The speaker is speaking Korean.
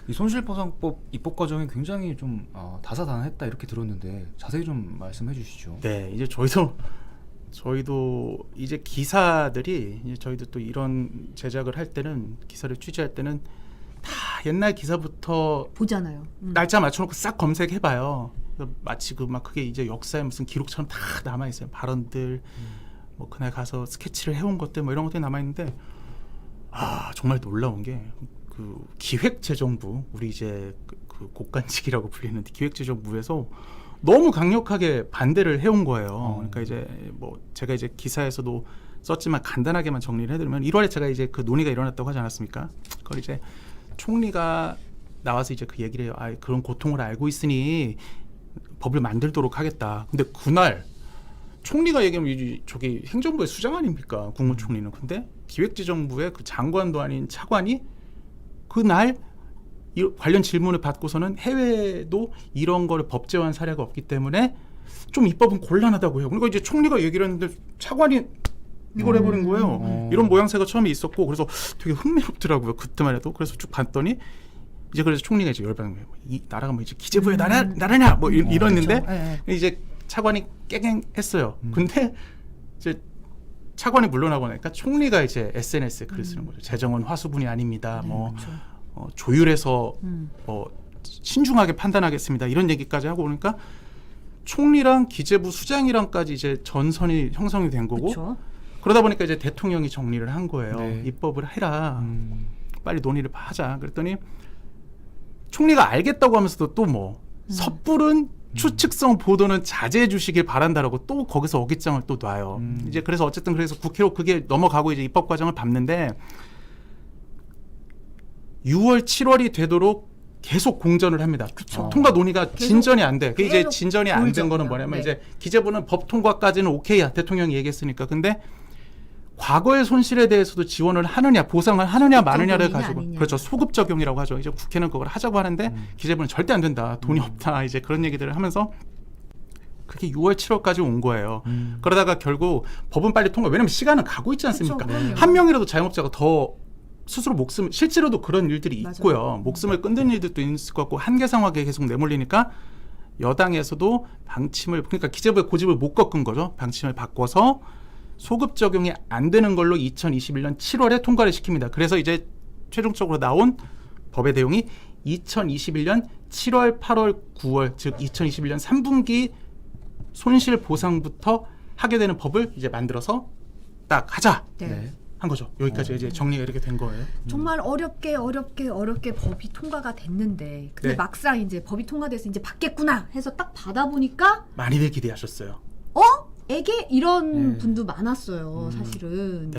이 손실보상법 입법 과정이 굉장히 좀 다사다난했다 이렇게 들었는데 자세히 좀 말씀해 주시죠. 네, 이제 저희도 이제 기사들이 이제 저희도 또 이런 제작을 할 때는 기사를 취재할 때는 다 옛날 기사부터 보잖아요. 날짜 맞춰놓고 싹 검색해봐요. 마치 막 그게 이제 역사에 무슨 기록처럼 다 남아 있어요. 발언들, 뭐 그날 가서 스케치를 해온 것들, 뭐 이런 것들이 남아 있는데 정말 놀라운 게 그 기획재정부, 우리 이제 그 곡간직이라고 불리는 기획재정부에서 너무 강력하게 반대를 해온 거예요. 그러니까 이제 뭐 제가 이제 기사에서도 썼지만 간단하게만 정리를 해드리면 1월에 제가 이제 그 논의가 일어났다고 하지 않았습니까? 그걸 이제 총리가 나와서 이제 그 얘기를 해요. 그런 고통을 알고 있으니 법을 만들도록 하겠다. 근데 그날 총리가 얘기하면 저기 행정부의 수장 아닙니까? 국무총리는. 근데 기획재정부의 그 장관도 아닌 차관이 그날 관련 질문을 받고서는 해외에도 이런 거를 법제화한 사례가 없기 때문에 좀 입법은 곤란하다고 해요. 그러니까 이제 총리가 얘기를 했는데 차관이 이걸 해버린 거예요. 이런 모양새가 처음에 있었고 그래서 되게 흥미롭더라고요. 그때만 해도. 그래서 쭉 봤더니 이제 그래서 총리가 이제 열받는 거예요. 이 나라가 뭐 이제 기재부의 나라냐 뭐 이랬는데 그렇죠. 이제 차관이 깨갱했어요. 근데 이제 차관이 물러나고 나니까 총리가 이제 SNS에 글을 쓰는 거죠. 재정은 화수분이 아닙니다. 조율해서 신중하게 판단하겠습니다. 이런 얘기까지 하고 그러니까 총리랑 기재부 수장이랑까지 이제 전선이 형성이 된 거고 그쵸. 그러다 보니까 이제 대통령이 정리를 한 거예요. 네. 입법을 해라. 빨리 논의를 하자. 그랬더니 총리가 알겠다고 하면서도 또 뭐 섣부른 추측성 보도는 자제해 주시길 바란다라고 또 거기서 어깃장을 또 놔요. 이제 그래서 어쨌든 그래서 국회로 그게 넘어가고 이제 입법 과정을 밟는데 6월, 7월이 되도록 계속 공전을 합니다. 통과 논의가 진전이 안 돼. 그게 이제 진전이 안 된 거는 뭐냐면 이제 기재부는 법 통과까지는 오케이야. 대통령이 얘기했으니까. 근데 과거의 손실에 대해서도 지원을 하느냐, 보상을 하느냐, 마느냐를 가지고 아니냐. 그렇죠. 소급 적용이라고 하죠. 이제 국회는 그걸 하자고 하는데 기재부는 절대 안 된다. 돈이 없다. 이제 그런 얘기들을 하면서 그게 6월, 7월까지 온 거예요. 그러다가 결국 법은 빨리 통과. 왜냐하면 시간은 가고 있지 않습니까? 그쵸, 한 명이라도 자영업자가 더 스스로 목숨, 실제로도 그런 일들이 맞아요. 있고요. 목숨을 끊는 일들도 있을 것 같고 한계 상황에 계속 내몰리니까 여당에서도 방침을, 그러니까 기재부의 고집을 못 꺾은 거죠. 방침을 바꿔서 소급 적용이 안 되는 걸로 2021년 7월에 통과를 시킵니다. 그래서 이제 최종적으로 나온 법의 내용이 2021년 7월, 8월, 9월 즉 2021년 3분기 손실 보상부터 하게 되는 법을 이제 만들어서 딱 하자 네. 한 거죠. 여기까지 이제 정리가 이렇게 된 거예요. 정말 어렵게 법이 통과가 됐는데 근데 네. 막상 이제 법이 통과돼서 이제 받겠구나 해서 딱 받아보니까 많이들 기대하셨어요. 에게 이런 네. 분도 많았어요. 사실은.